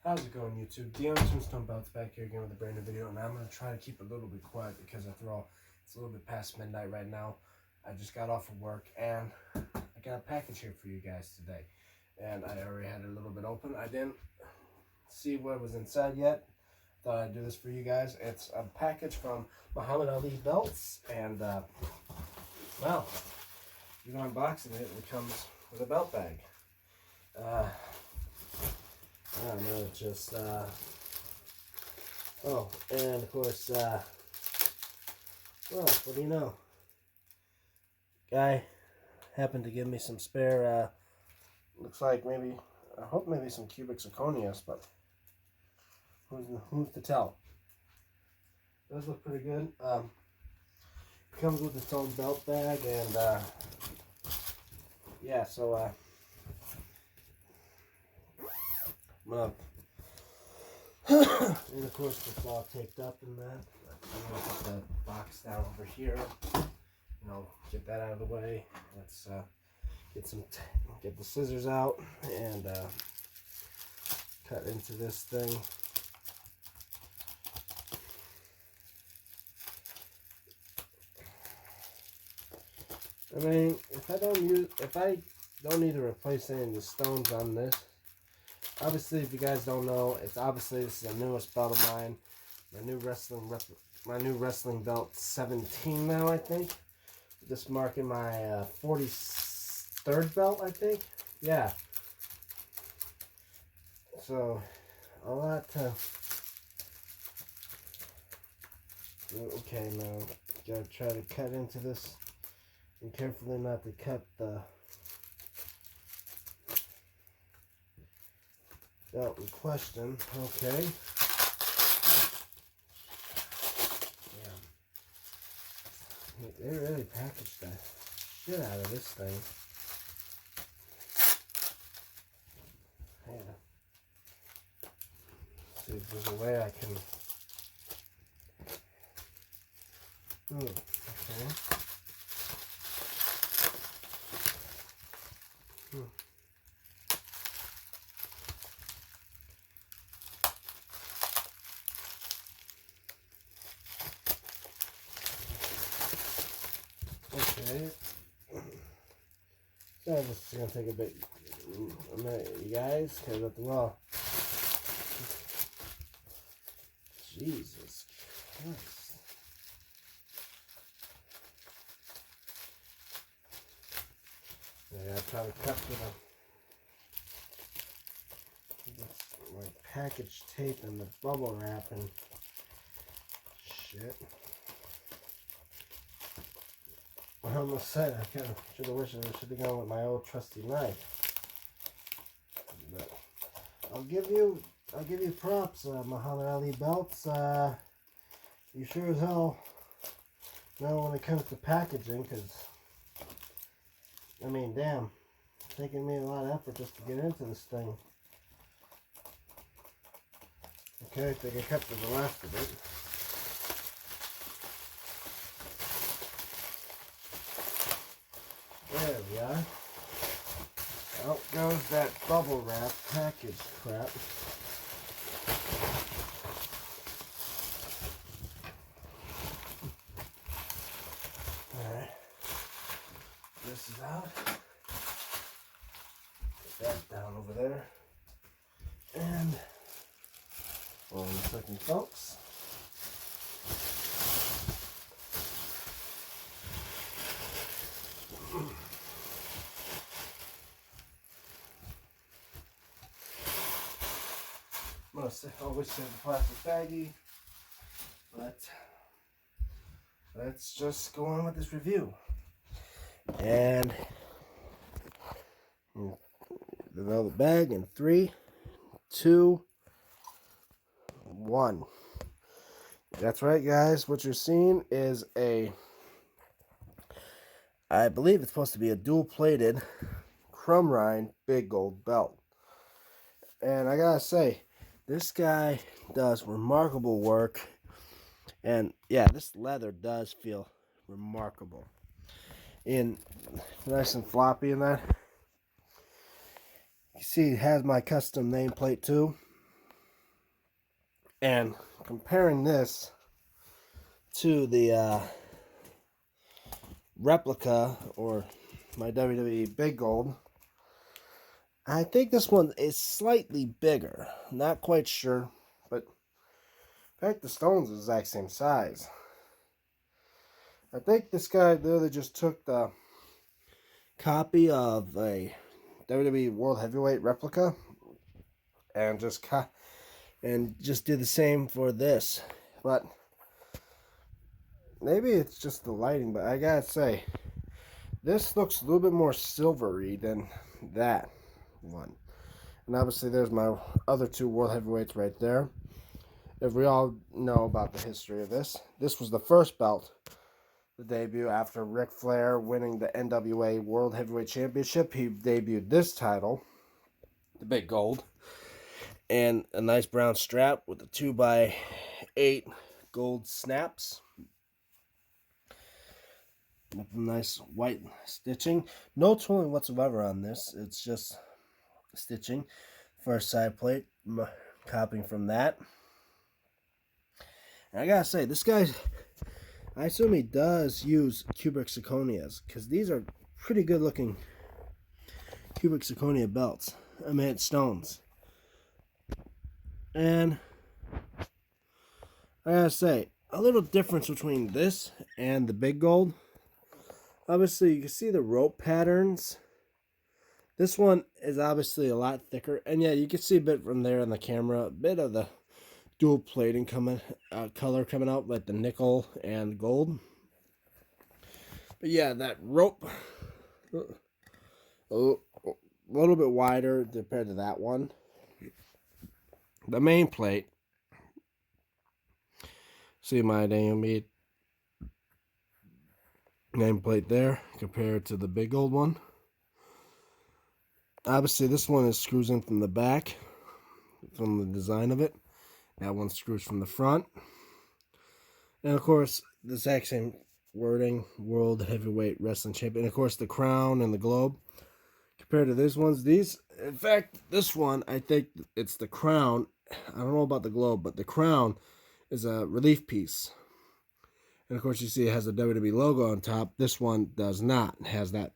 How's it going, YouTube? Dion Tombstone Belts back here again with a brand new video, and I'm going to try to keep it a little bit quiet because after all, it's a little bit past midnight right now. I just got off of work and I got a package here for you guys today. And I already had it a little bit open. I didn't see what was inside yet. Thought I'd do this for you guys. It's a package from Muhammad Ali Belts, and well, even unboxing it, it comes with a belt bag. I don't know, just, oh, and of course, well, what do you know? Guy happened to give me some spare, looks like maybe, I hope maybe some cubic zirconias, but who's to tell? Does look pretty good. Comes with its own belt bag, and, yeah, so, and of course it's all taped up in that. I'm going to put the box down over here. You know, get that out of the way. Let's get the scissors out and cut into this thing. I mean, if I don't need to replace any of the stones on this. Obviously, if you guys don't know, this is the newest belt of mine. My new wrestling belt, 17 now, I think. This marking my 43rd belt, I think. Yeah. So, a lot to... Okay, now, gotta try to cut into this. And carefully not to cut the... belt in question. Okay. Yeah. They really packaged the shit out of this thing. Yeah. See if there's a way I can. Okay. Okay. So this is gonna take a minute, you guys, because at the wall. Jesus Christ. I gotta try to cut through my package tape and the bubble wrap and shit. I almost said I kind of should have wished I should have gone with my old trusty knife. But I'll give you props, Muhammad Ali Belts. You sure as hell know when it comes to packaging, because I mean, damn, it's taking me a lot of effort just to get into this thing. Okay, I think I cut to the last of it. There we are. Out goes that bubble wrap package crap. Alright. This is out. Put that down over there. And hold on a second, folks. I always say the plastic baggie, but let's just go on with this review. And the velvet bag in 3, 2, 1. That's right, guys. What you're seeing is I believe it's supposed to be a dual-plated chrome rind big gold belt. And I gotta say, this guy does remarkable work, and yeah, this leather does feel remarkable. Nice and floppy in that. You see, it has my custom nameplate too. And comparing this to the replica or my WWE Big Gold, I think this one is slightly bigger. Not quite sure, but in fact the stone's the exact same size. I think this guy literally just took the copy of a WWE World Heavyweight replica and just did the same for this. But maybe it's just the lighting, but I gotta say, this looks a little bit more silvery than that one. And obviously there's my other two World Heavyweights right there. If we all know about the history of this, this was the first belt, the debut after Ric Flair winning the NWA World Heavyweight Championship. He debuted this title, the Big Gold, and a nice brown strap with a 2x8 gold snaps. With nice white stitching. No tooling whatsoever on this. It's just stitching. First side plate, copying from that. And I gotta say, this guy, I assume he does use cubic zirconias, because these are pretty good looking cubic zirconia belts. I mean, stones. And I gotta say, a little difference between this and the Big Gold. Obviously, you can see the rope patterns. This one is obviously a lot thicker. And yeah, you can see a bit from there on the camera. A bit of the dual plating color coming out, like the nickel and gold. But yeah, that rope, a little bit wider compared to that one. The main plate, see my nameplate there compared to the Big Gold one. Obviously, this one is screws in from the back, from the design of it. That one screws from the front. And of course, the exact same wording, World Heavyweight Wrestling Champion. And of course, the crown and the globe. Compared to these ones, in fact, this one, I think it's the crown. I don't know about the globe, but the crown is a relief piece. And of course, you see it has a WWE logo on top. This one does not. It has that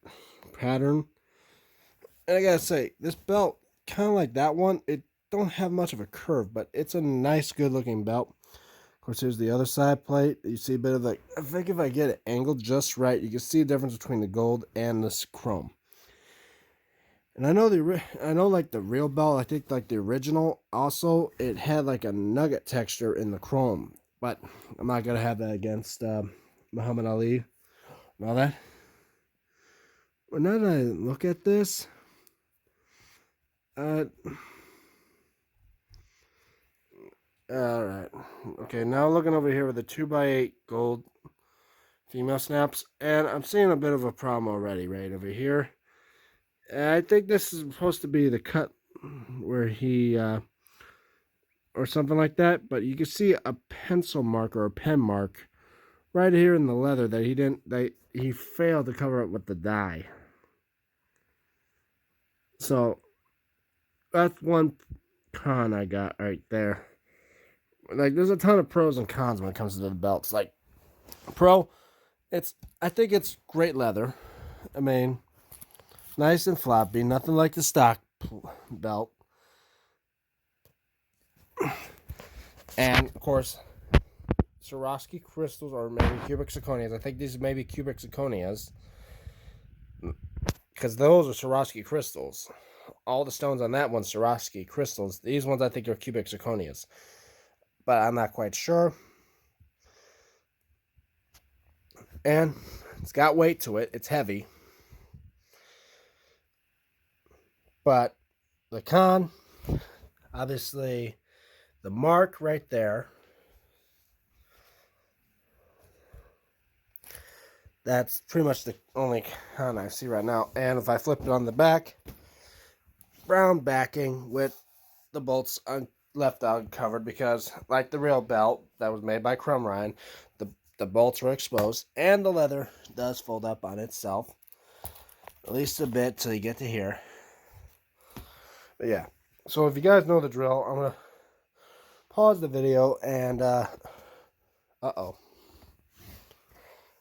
pattern. And I gotta say, this belt, kind of like that one, it don't have much of a curve, but it's a nice, good-looking belt. Of course, here's the other side plate. You see a bit of I think if I get it angled just right, you can see the difference between the gold and this chrome. And I know like the real belt, I think like the original, also, it had like a nugget texture in the chrome. But I'm not going to have that against Muhammad Ali and all that. But now that I look at this, alright. Okay, now looking over here with the 2x8 gold female snaps. And I'm seeing a bit of a problem already right over here. I think this is supposed to be the cut where he, or something like that. But you can see a pencil mark or a pen mark right here in the leather that he failed to cover it with the dye. So that's one con I got right there. Like, there's a ton of pros and cons when it comes to the belts. Like, pro, I think it's great leather. I mean, nice and floppy, nothing like the stock belt. And of course, Swarovski crystals or maybe cubic zirconias. I think these may be cubic zirconias, because those are Swarovski crystals. All the stones on that one's Swarovski crystals. These ones I think are cubic zirconias, but I'm not quite sure. And it's got weight to it. It's heavy. But the con, obviously, the mark right there, that's pretty much the only con I see right now. And if I flip it on the back, brown backing with the bolts left uncovered, because like the real belt that was made by Chrome Ryan, the bolts were exposed, and the leather does fold up on itself, at least a bit till you get to here. But yeah, so if you guys know the drill, I'm gonna pause the video and, uh-oh.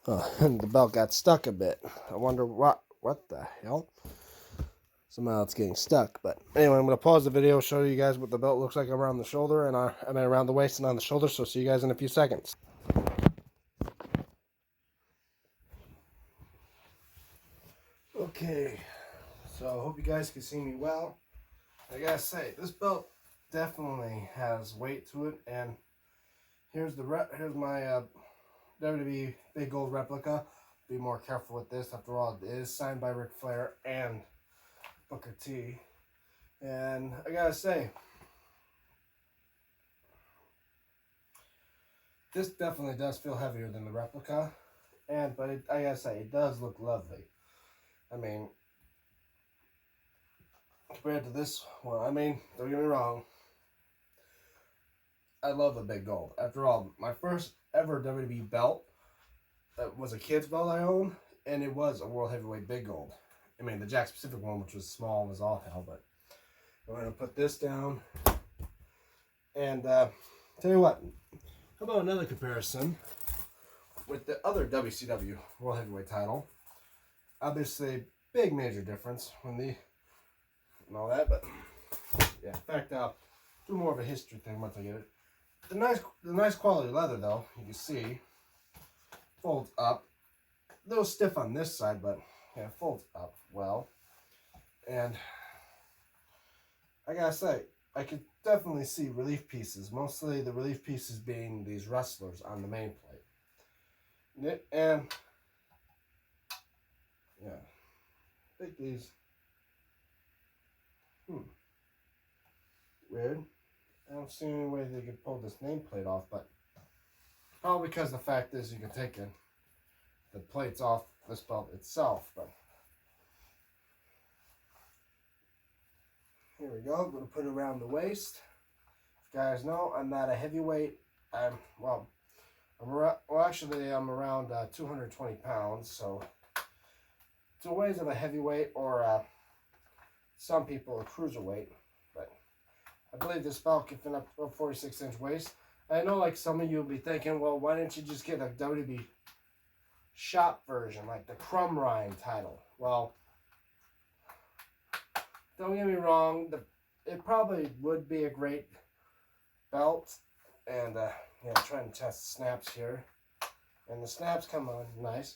The belt got stuck a bit. I wonder what the hell? Somehow it's getting stuck. But anyway, I'm going to pause the video, show you guys what the belt looks like around the shoulder, and I mean around the waist and on the shoulder. So see you guys in a few seconds. Okay, so I hope you guys can see me well. I gotta say, this belt definitely has weight to it, and here's my WWE Big Gold replica. Be more careful with this. After all, it is signed by Ric Flair and Booker T. And I gotta say, this definitely does feel heavier than the replica, but I gotta say, it does look lovely. I mean, compared to this one, I mean, don't get me wrong, I love the Big Gold. After all, my first ever WWE belt was a kid's belt I owned, and it was a World Heavyweight Big Gold. I mean, the Jack Pacific one, which was small, was all hell, but I'm going to put this down. And tell you what, how about another comparison with the other WCW World Heavyweight title? Obviously, big major difference when and all that, but yeah, in fact, I'll do more of a history thing once I get it. The nice quality leather, though, you can see, folds up. A little stiff on this side, but yeah, it folds up well. And I gotta say, I could definitely see relief pieces, mostly the relief pieces being these wrestlers on the main plate. And yeah, I think these, weird. I don't see any way they could pull this nameplate off, but probably because the fact is you can take the plates off this belt itself. But here we go. I'm going to put it around the waist. If you guys know, I'm not a heavyweight. I'm around 220 pounds, so it's a ways of a heavyweight, or some people a cruiserweight. But I believe this belt can fit up to a 46-inch waist. I know, like, some of you will be thinking, well, why didn't you just get a WWE shop version, like the Crumb Rind title? Well, don't get me wrong, it probably would be a great belt. And yeah, trying to test the snaps here, and the snaps come on nice,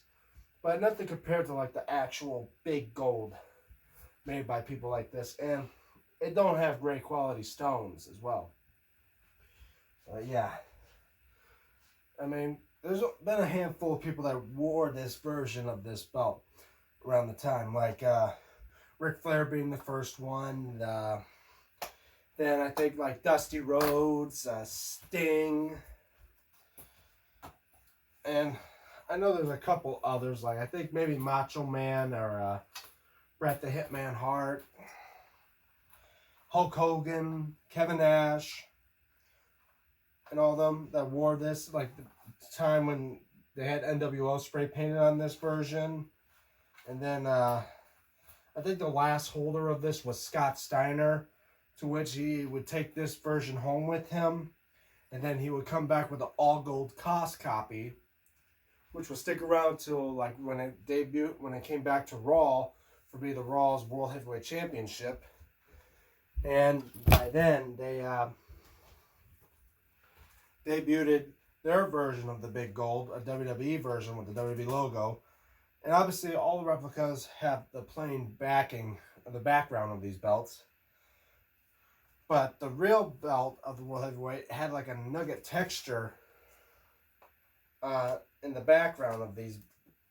but nothing compared to like the actual Big Gold made by people like this. And it don't have great quality stones as well. Yeah, I mean, there's been a handful of people that wore this version of this belt around the time, like Ric Flair being the first one. Then I think like Dusty Rhodes, Sting, and I know there's a couple others, like I think maybe Macho Man or Bret the Hitman Hart, Hulk Hogan, Kevin Nash, and all of them that wore this, like the time when they had NWO spray painted on this version. And then I think the last holder of this was Scott Steiner, to which he would take this version home with him, and then he would come back with an all-gold cost copy, which would stick around till like when it debuted, when it came back to Raw for being the Raw's World Heavyweight Championship. And by then they debuted their version of the Big Gold, a WWE version with the WWE logo. And obviously all the replicas have the plain backing, the background of these belts. But the real belt of the World Heavyweight had like a nugget texture in the background of these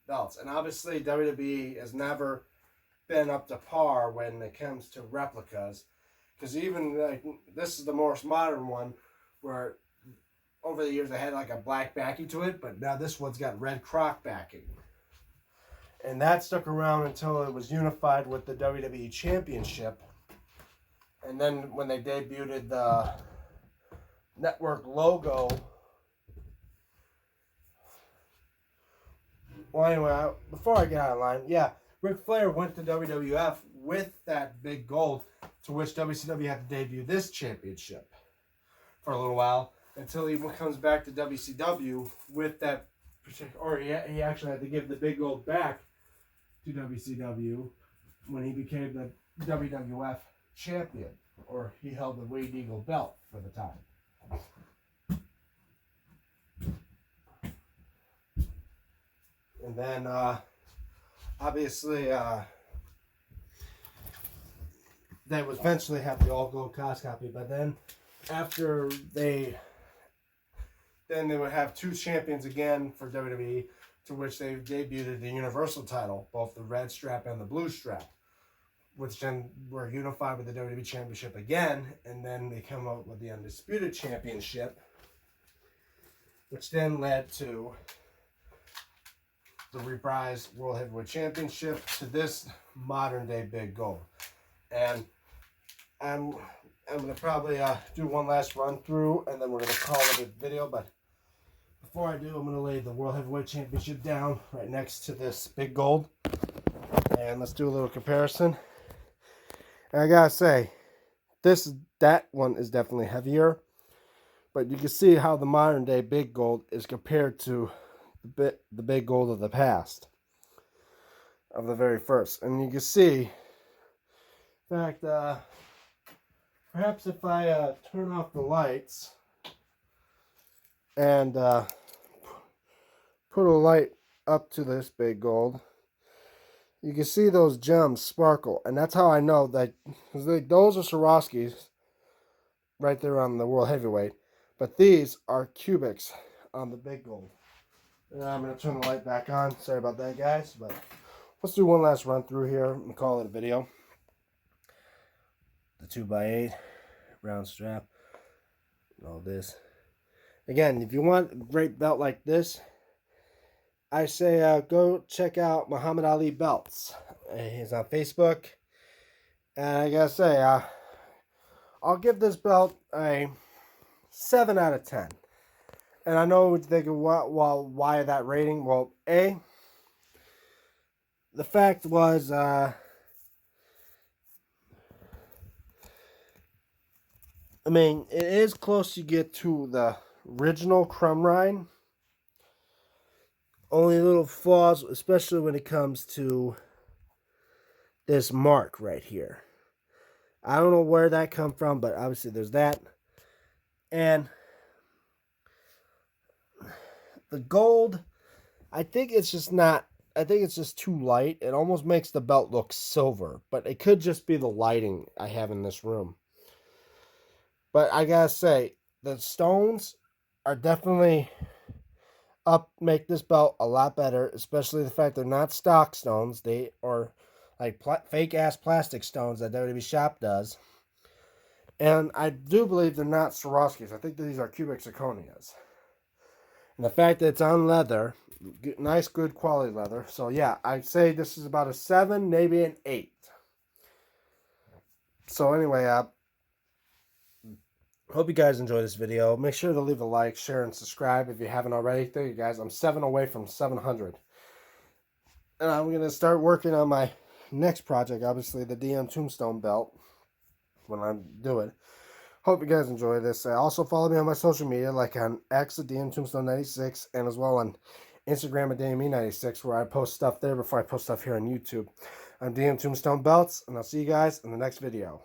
belts. And obviously WWE has never been up to par when it comes to replicas. Because even like this is the most modern one, where over the years they had like a black backing to it, but now this one's got red croc backing. And that stuck around until it was unified with the WWE Championship. And then when they debuted the network logo. Well, anyway, before I get out of line, yeah, Ric Flair went to WWF with that Big Gold, to which WCW had to debut this championship. for a little while until he comes back to WCW with that particular, or he actually had to give the big gold back to WCW when he became the WWF champion, or he held the Wade Eagle belt for the time. And then, obviously, they would eventually have the all gold cost copy, but then after they would have two champions again for WWE, to which they debuted the Universal title, both the red strap and the blue strap, which then were unified with the WWE Championship again, and then they come up with the Undisputed Championship, which then led to the reprised World Heavyweight Championship to this modern day big gold. And I'm going to probably do one last run through, and then we're going to call it a video. But before I do, I'm going to lay the World Heavyweight Championship down right next to this big gold. And let's do a little comparison. And I got to say, that one is definitely heavier. But you can see how the modern day big gold is compared to the big gold of the past, of the very first. And you can see, in fact, perhaps if I turn off the lights and put a light up to this big gold, you can see those gems sparkle. And that's how I know that, because those are Swarovskis right there on the World Heavyweight, but these are cubics on the big gold. And I'm going to turn the light back on. Sorry about that, guys, but let's do one last run through here and call it a video. The 2x8 round strap, all this. Again, if you want a great belt like this, I say go check out Muhammad Ali Belts. He's on Facebook, and I gotta say, I'll give this belt a 7 out of 10. And I know what you're thinking, well, why that rating? Well, the fact was, I mean, it is close you get to the original Crumrine. Only little flaws, especially when it comes to this mark right here. I don't know where that come from, but obviously there's that. And the gold, I think it's just too light. It almost makes the belt look silver, but it could just be the lighting I have in this room. But I gotta say, the stones are definitely make this belt a lot better, especially the fact they're not stock stones. They are like fake ass plastic stones that WWE Shop does. And I do believe they're not Swarovskis. I think these are cubic zirconias. And the fact that it's on leather, nice, good quality leather. So yeah, I'd say this is about a 7, maybe an 8. So anyway, hope you guys enjoy this video. Make sure to leave a like, share, and subscribe if you haven't already. Thank you guys. I'm 7 away from 700. And I'm going to start working on my next project, obviously the DM Tombstone belt, when I do it. Hope you guys enjoy this. Also follow me on my social media, like on X at DM Tombstone 96, and as well on Instagram at DME96, where I post stuff there before I post stuff here on YouTube. I'm DM Tombstone Belts, and I'll see you guys in the next video.